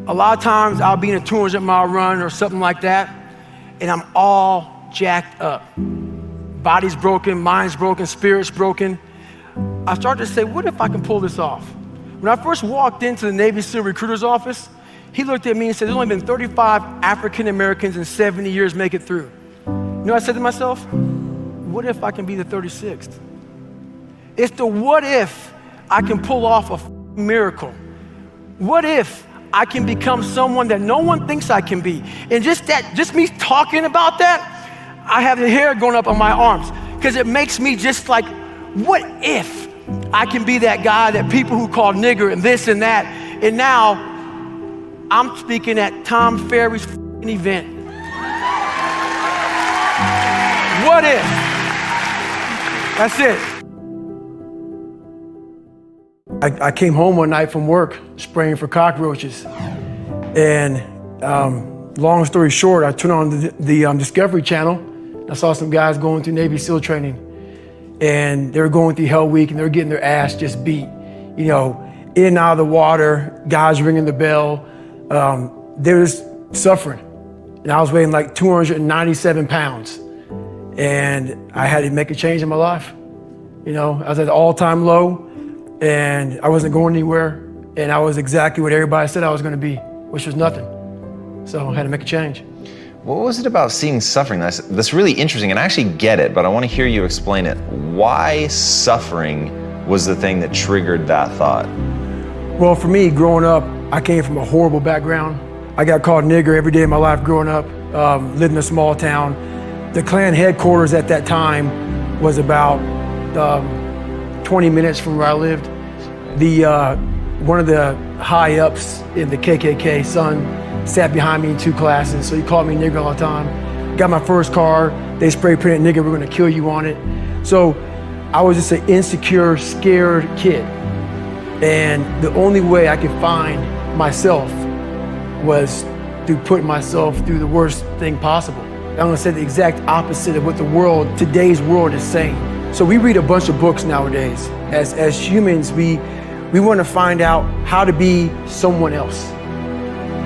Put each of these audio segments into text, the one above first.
A lot of times I'll be in a 200-mile run or something like that, and I'm all jacked up. Body's broken, mind's broken, spirit's broken. I started to say, what if I can pull this off? When I first walked into the Navy SEAL recruiter's office, he looked at me and said, there's only been 35 African Americans in 70 years make it through. You know what I said to myself? What if I can be the 36th? It's the what if I can pull off a miracle. What if I can become someone that no one thinks I can be? And just me talking about that, I have the hair going up on my arms because it makes me just like, what if I can be that guy that people who call nigger and this and that, and now I'm speaking at Tom Ferry's event. What if? That's it. I came home one night from work spraying for cockroaches, and long story short, I turned on the Discovery Channel. I saw some guys going through Navy SEAL training, and they were going through Hell Week, and they were getting their ass just beat. You know, in and out of the water, guys ringing the bell. They were just suffering. And I was weighing like 297 pounds, and I had to make a change in my life. You know, I was at an all-time low, and I wasn't going anywhere, and I was exactly what everybody said I was gonna be, which was nothing. So I had to make a change. What was it about seeing suffering that's really interesting, and I actually get it, but I want to hear you explain it. Why suffering was the thing that triggered that thought? Well, for me, growing up, I came from a horrible background. I got called nigger every day of my life growing up, lived in a small town. The Klan headquarters at that time was about 20 minutes from where I lived. One of the high-ups in the KKK, son, sat behind me in 2 classes, so he called me nigger all the time. Got my first car, they spray painted nigger, we're gonna kill you on it. So I was just an insecure, scared kid. And the only way I could find myself was through putting myself through the worst thing possible. I'm gonna say the exact opposite of what today's world is saying. So we read a bunch of books nowadays. As humans, we wanna find out how to be someone else.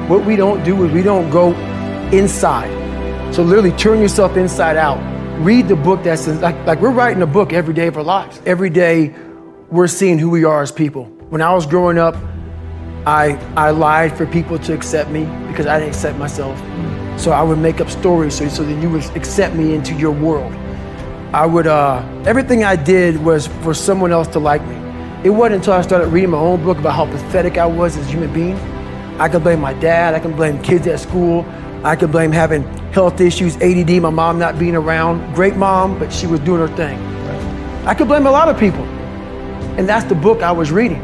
What we don't do is we don't go inside. So literally turn yourself inside out. Read the book that says, like we're writing a book every day of our lives. Every day we're seeing who we are as people. When I was growing up, I lied for people to accept me because I didn't accept myself. So I would make up stories so that you would accept me into your world. Everything I did was for someone else to like me. It wasn't until I started reading my own book about how pathetic I was as a human being. I could blame my dad, I can blame kids at school, I could blame having health issues, ADD, my mom not being around. Great mom, but she was doing her thing. I could blame a lot of people. And that's the book I was reading.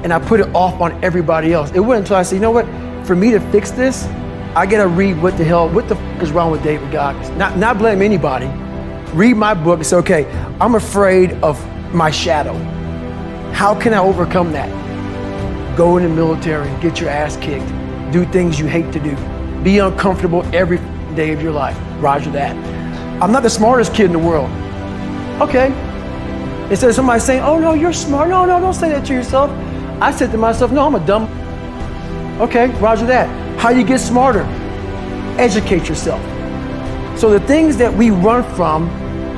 And I put it off on everybody else. It wasn't until I said, you know what, for me to fix this, I gotta read what the f is wrong with David Goggins. Not blame anybody. Read my book and say, okay, I'm afraid of my shadow. How can I overcome that? Go in the military, get your ass kicked, do things you hate to do, be uncomfortable every day of your life. Roger that. I'm not the smartest kid in the world. Okay. Instead of somebody saying, oh no, you're smart. No, don't say that to yourself. I said to myself, no, I'm a dumb. Okay, roger that. How you get smarter? Educate yourself. So the things that we run from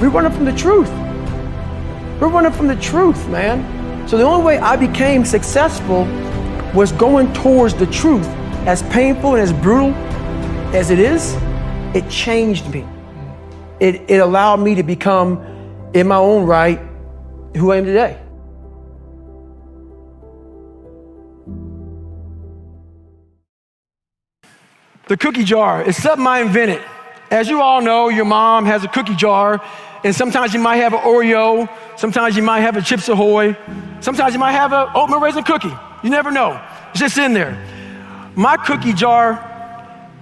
the truth. We're running from the truth, man. So the only way I became successful was going towards the truth. As painful and as brutal as it is, it changed me. It allowed me to become, in my own right, who I am today. The cookie jar is something I invented. As you all know, your mom has a cookie jar, and sometimes you might have an Oreo, sometimes you might have a Chips Ahoy, sometimes you might have an oatmeal raisin cookie. You never know. It's just in there. My cookie jar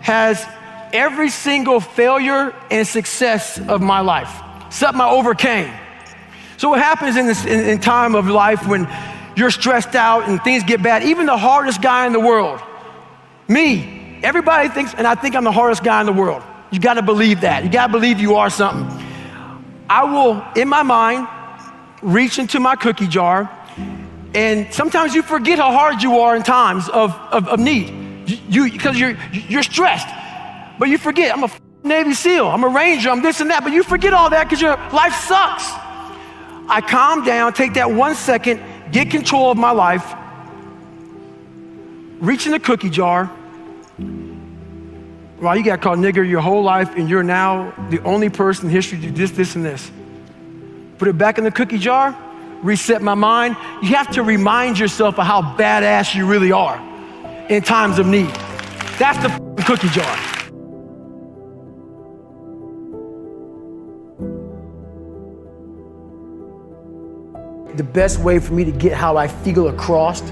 has every single failure and success of my life, something I overcame. So what happens in time of life when you're stressed out and things get bad, even the hardest guy in the world, me, everybody thinks, and I think I'm the hardest guy in the world. You gotta believe that. You gotta believe you are something. I will, in my mind, reach into my cookie jar, And sometimes you forget how hard you are in times of need. Because you're stressed. But you forget, I'm a Navy SEAL, I'm a Ranger, I'm this and that, but you forget all that because your life sucks. I calm down, take that 1 second, get control of my life, reach in the cookie jar. Well, you got called nigger your whole life and you're now the only person in history to do this, and this. Put it back in the cookie jar, reset my mind. You have to remind yourself of how badass you really are in times of need. That's the cookie jar. The best way for me to get how I feel across,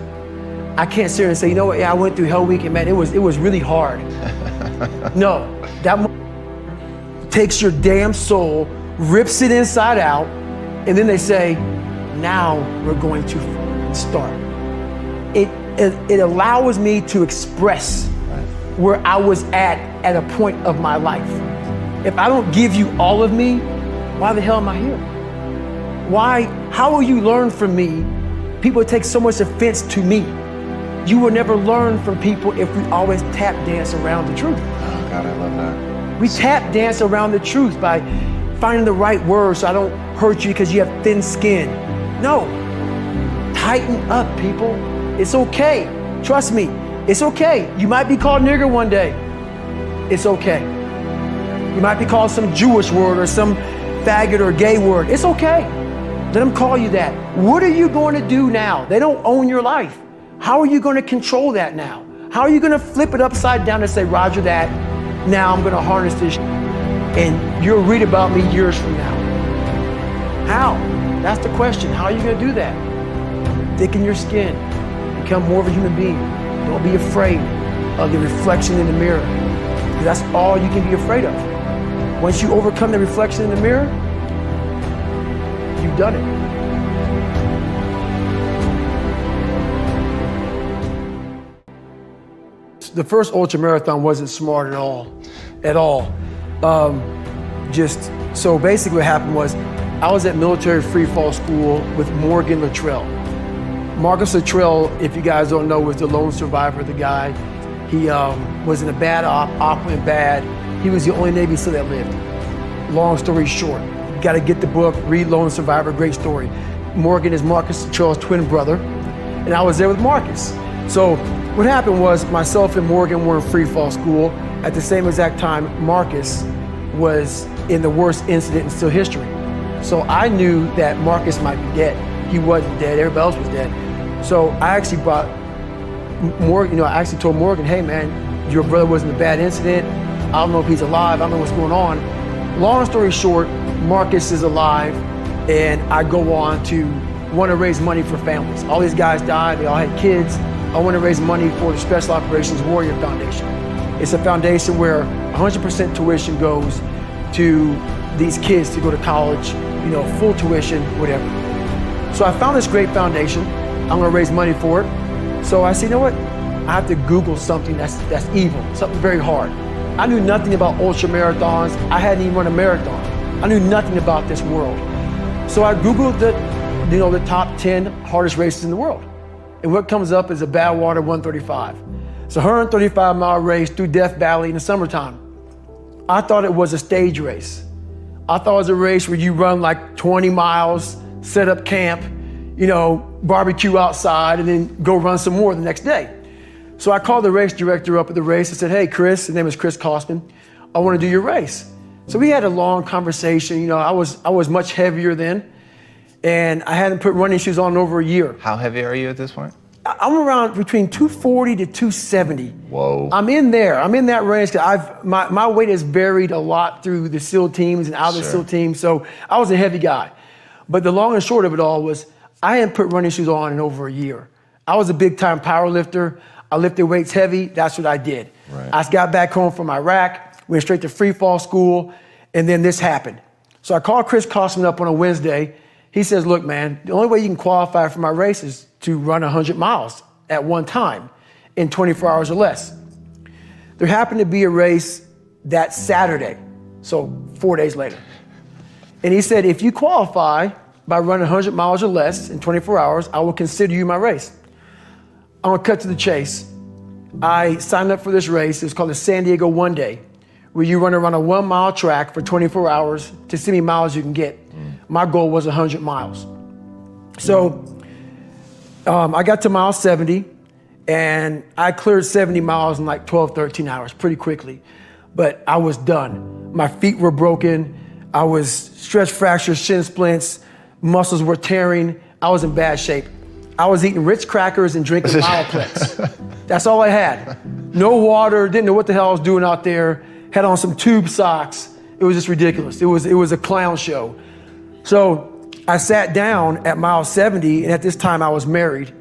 I can't sit here and say, you know what, yeah, I went through Hell Week and man, it was really hard. No, that takes your damn soul, rips it inside out, and then they say, now we're going to start. It allows me to express where I was at a point of my life. If I don't give you all of me, why the hell am I here? Why? How will you learn from me? People take so much offense to me. You will never learn from people if we always tap dance around the truth. Oh God, I love that. We tap dance around the truth by finding the right words so I don't hurt you because you have thin skin. No, tighten up, people. It's okay. Trust me, it's okay. You might be called nigger one day. It's okay. You might be called some Jewish word or some faggot or gay word. It's okay. Let them call you that. What are you going to do now? They don't own your life. How are you going to control that now? How are you going to flip it upside down and say, Roger that, now I'm going to harness this and you'll read about me years from now? How? That's the question. How are you going to do that? Thicken your skin. Become more of a human being. Don't be afraid of the reflection in the mirror. Because that's all you can be afraid of. Once you overcome the reflection in the mirror, you've done it. The first ultramarathon wasn't smart at all. So basically what happened was I was at military free fall school with Morgan Luttrell. Marcus Luttrell, if you guys don't know, was the lone survivor, the guy. He was in a bad op went bad. He was the only Navy SEAL that lived. Long story short, you gotta get the book, read Lone Survivor, great story. Morgan is Marcus Luttrell's twin brother, and I was there with Marcus. So what happened was myself and Morgan were in free fall school. At the same exact time, Marcus was in the worst incident in SEAL history. So I knew that Marcus might be dead. He wasn't dead, everybody else was dead. So I actually brought Morgan, I actually told Morgan, hey man, your brother was in a bad incident. I don't know if he's alive, I don't know what's going on. Long story short, Marcus is alive, and I go on to want to raise money for families. All these guys died, they all had kids. I want to raise money for the Special Operations Warrior Foundation. It's a foundation where 100% tuition goes to these kids to go to college, full tuition, whatever. So I found this great foundation. I'm going to raise money for it. So I said, you know what? I have to Google something that's evil, something very hard. I knew nothing about ultra marathons. I hadn't even run a marathon. I knew nothing about this world. So I Googled the top 10 hardest races in the world. And what comes up is a Badwater 135. It's a 135-mile race through Death Valley in the summertime. I thought it was a stage race. I thought it was a race where you run like 20 miles, set up camp, barbecue outside, and then go run some more the next day. So I called the race director up at the race and said, hey, Chris, his name is Chris Kosman, I want to do your race. So we had a long conversation. I was much heavier then, and I hadn't put running shoes on in over a year. How heavy are you at this point? I'm around between 240 to 270. Whoa. I'm in there. I'm in that range. My weight has varied a lot through the SEAL teams and out of the SEAL teams, so I was a heavy guy. But the long and short of it all was I hadn't put running shoes on in over a year. I was a big-time power lifter. I lifted weights heavy. That's what I did. Right. I got back home from Iraq, went straight to free fall school, and then this happened. So I called Chris Kosman up on a Wednesday. He says, look, man, the only way you can qualify for my race is to run 100 miles at one time in 24 hours or less. There happened to be a race that Saturday, so 4 days later. And he said, if you qualify, by running 100 miles or less in 24 hours, I will consider you my race. I'm gonna cut to the chase. I signed up for this race. It's called the San Diego One Day, where you run around a 1 mile track for 24 hours to see how many miles you can get. My goal was 100 miles. So I got to mile 70 and I cleared 70 miles in like 12, 13 hours pretty quickly, but I was done. My feet were broken. I was stress fractures, shin splints, muscles were tearing. I was in bad shape. I was eating Ritz crackers and drinking Miloplex. That's all I had. No water, didn't know what the hell I was doing out there. Had on some tube socks. It was just ridiculous. It was a clown show. So I sat down at mile 70, and at this time I was married.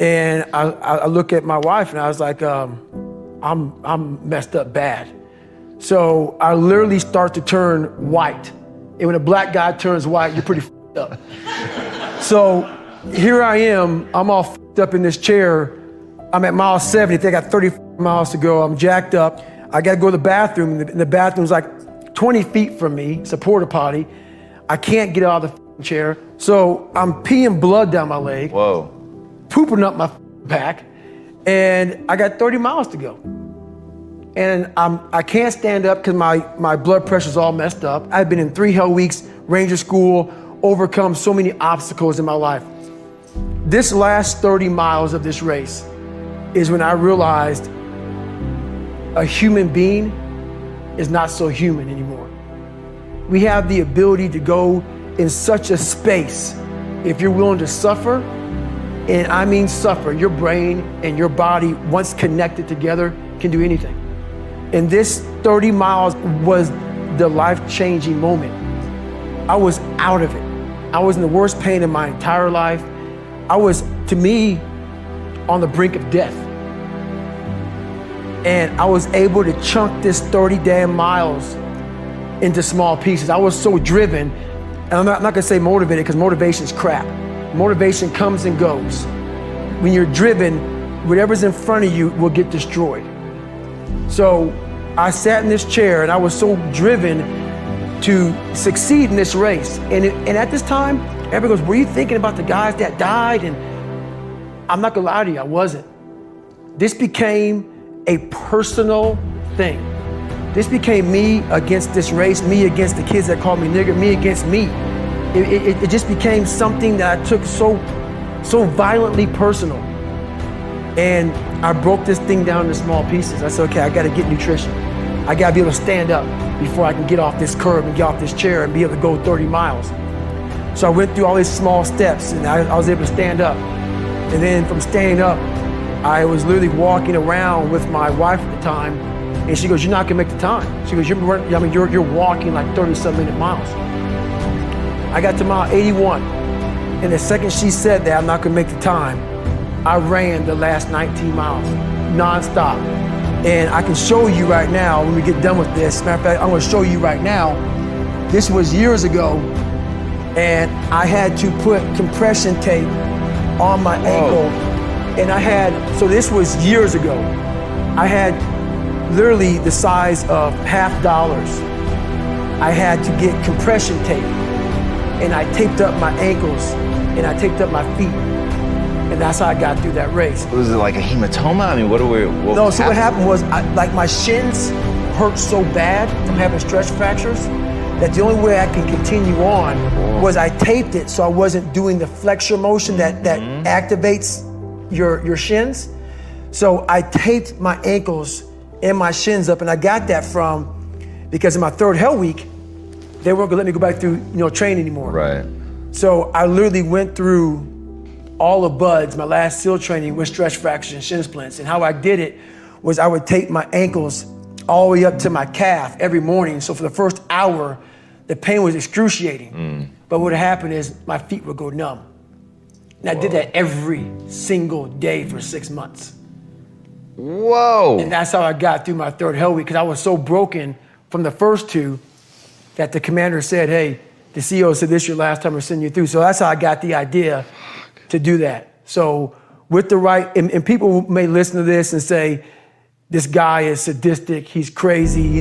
And I look at my wife and I was like, I'm messed up bad. So I literally start to turn white. And when a black guy turns white, you're pretty f***ed up. So here I am, I'm all f***ed up in this chair. I'm at mile 70, I think I got 30 miles to go. I'm jacked up. I gotta go to the bathroom, and the bathroom's like 20 feet from me. It's a porta potty. I can't get out of the chair. So I'm peeing blood down my leg. Whoa. Pooping up my back, and I got 30 miles to go. And I can't stand up because my blood pressure's all messed up. I've been in 3 hell weeks, Ranger School, overcome so many obstacles in my life. This last 30 miles of this race is when I realized a human being is not so human anymore. We have the ability to go in such a space if you're willing to suffer, and I mean suffer. Your brain and your body, once connected together, can do anything. And this 30 miles was the life-changing moment. I was out of it. I was in the worst pain in my entire life. I was, to me, on the brink of death. And I was able to chunk this 30 damn miles into small pieces. I was so driven, and I'm not gonna say motivated, because motivation's crap. Motivation comes and goes. When you're driven, whatever's in front of you will get destroyed. So I sat in this chair and I was so driven to succeed in this race. And at this time, everybody goes, were you thinking about the guys that died? And I'm not gonna lie to you, I wasn't. This became a personal thing. This became me against this race, me against the kids that called me nigger, me against me. It just became something that I took so violently personal. And I broke this thing down into small pieces. I said, okay, I gotta get nutrition. I gotta be able to stand up before I can get off this curb and get off this chair and be able to go 30 miles. So I went through all these small steps, and I was able to stand up. And then from standing up, I was literally walking around with my wife at the time, and she goes, you're not gonna make the time. She goes, you're walking like 30-some minute miles. I got to mile 81, and the second she said that I'm not gonna make the time, I ran the last 19 miles, nonstop. And I can show you right now when we get done with this. Matter of fact, I'm gonna show you right now. This was years ago, and I had to put compression tape on my ankle. And I had, so this was years ago. I had literally the size of $50. I had to get compression tape, and I taped up my ankles, and I taped up my feet. And that's how I got through that race. Was it like a hematoma? I mean, what what happened was, like my shins hurt so bad from having stress fractures that the only way I could continue on was I taped it so I wasn't doing the flexor motion that activates your shins. So I taped my ankles and my shins up, and I got that because in my 3rd hell week, they weren't gonna let me go back through training anymore. Right. So I literally went through all of BUDS, my last SEAL training, with stress fractures and shin splints. And how I did it was I would tape my ankles all the way up to my calf every morning. So for the first hour, the pain was excruciating. But what would happen is my feet would go numb. And I did that every single day for 6 months. Whoa. And that's how I got through my 3rd hell week, because I was so broken from the first 2 that the commander said, hey, the CEO said this is your last time we're sending you through. So that's how I got the idea to do that. So with the right, and people may listen to this and say, this guy is sadistic, he's crazy,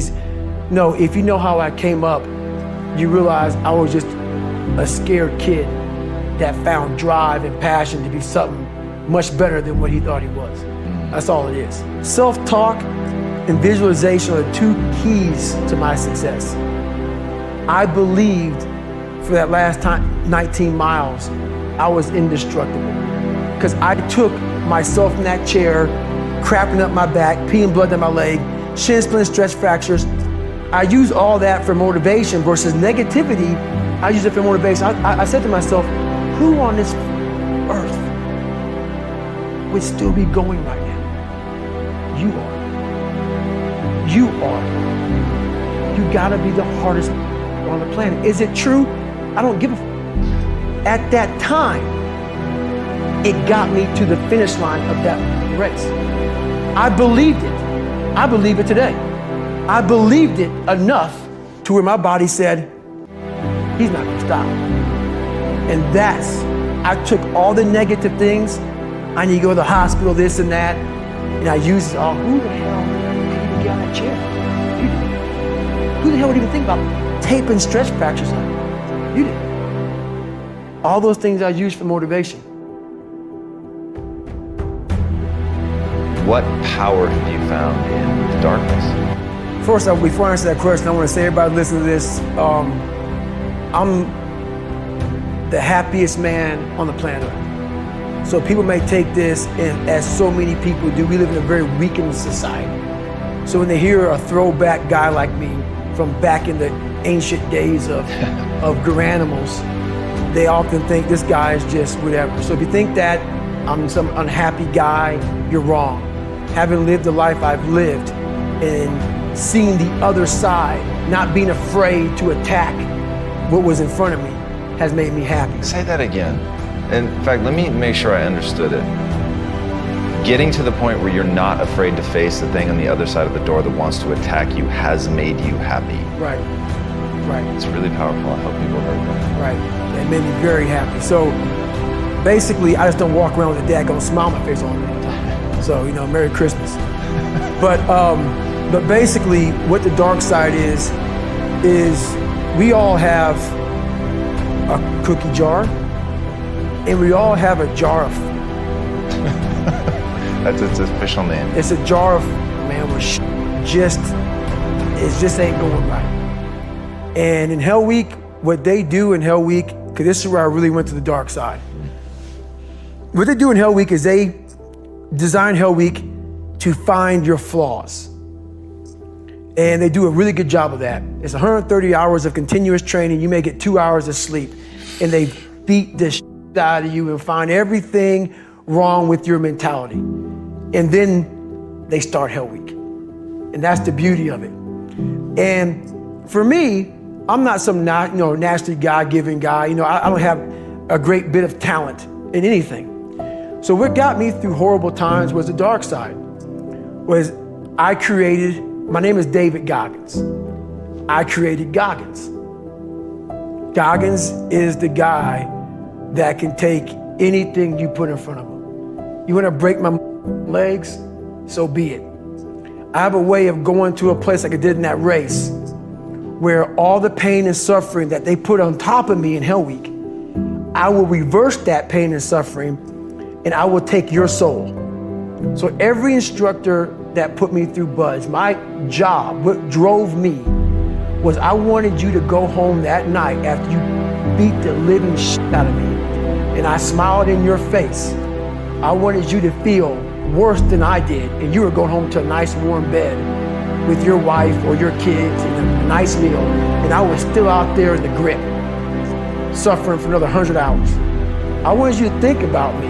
no, if you know how I came up, you realize I was just a scared kid that found drive and passion to be something much better than what he thought he was. That's all it is. Self-talk and visualization are two keys to my success. I believed for that last 19 miles, I was indestructible. Because I took myself in that chair, crapping up my back, peeing blood down my leg, shin splint, stress fractures. I use all that for motivation versus negativity. I use it for motivation. I said to myself, who on this earth would still be going right now? You are. You are. You gotta be the hardest on the planet. Is it true? I don't give a f. At that time, it got me to the finish line of that race. I believed it. I believe it today. I believed it enough to where my body said, he's not gonna stop. And I took all the negative things. I need to go to the hospital, this and that. And I used it all. Who the hell could even get on that chair? You did. Who the hell would even think about taping stretch fractures up? You did. All those things I used for motivation. What power have you found in the darkness? First, before I answer that question, I want to say, everybody listen to this. I'm the happiest man on the planet. So people may take this, and as so many people do, we live in a very weakened society. So when they hear a throwback guy like me from back in the ancient days of Garanimals, they often think this guy is just whatever. So if you think that I'm some unhappy guy, you're wrong. Having lived the life I've lived and seeing the other side, not being afraid to attack what was in front of me, has made me happy. Say that again. In fact, let me make sure I understood it. Getting to the point where you're not afraid to face the thing on the other side of the door that wants to attack you has made you happy. Right, right. It's really powerful. I hope people heard that. Right, it made me very happy. So basically, I just don't walk around with a daggone smile on my face all the time. So, Merry Christmas. But basically, what the dark side is we all have a cookie jar, and we all have a jar of. That's its official name. It's a jar of, man, where it just ain't going right. And in Hell Week, what they do in Hell Week, because this is where I really went to the dark side. What they do in Hell Week is they design Hell Week to find your flaws. And they do a really good job of that. It's 130 hours of continuous training. You may get 2 hours of sleep. And they beat the shit out of you and find everything wrong with your mentality. And then they start Hell Week. And that's the beauty of it. And for me, I'm not some nasty God-given guy. I don't have a great bit of talent in anything. So what got me through horrible times was the dark side. My name is David Goggins. I created Goggins. Goggins is the guy that can take anything you put in front of him. You want to break my legs? So be it. I have a way of going to a place like I did in that race where all the pain and suffering that they put on top of me in Hell Week, I will reverse that pain and suffering, and I will take your soul. So every instructor that put me through Buds, my job, what drove me, was I wanted you to go home that night after you beat the living shit out of me, and I smiled in your face. I wanted you to feel worse than I did, and you were going home to a nice warm bed with your wife or your kids and a nice meal, and I was still out there in the grip, suffering for another 100 hours. I wanted you to think about me,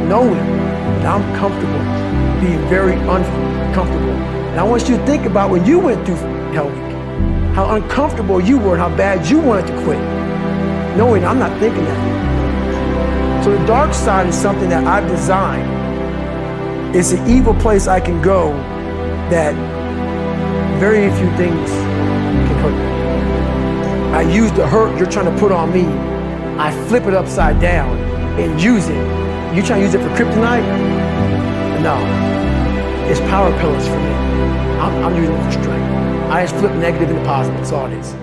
knowing that I'm comfortable being very uncomfortable. And I want you to think about when you went through Hell Week, how uncomfortable you were and how bad you wanted to quit, knowing I'm not thinking that. So the dark side is something that I've designed. It's an evil place I can go that very few things can hurt me. I use the hurt you're trying to put on me, I flip it upside down and use it. You trying to use it for kryptonite? No, it's power pillars for me. I'm using it for strength. I just flip negative into positive, that's all it is.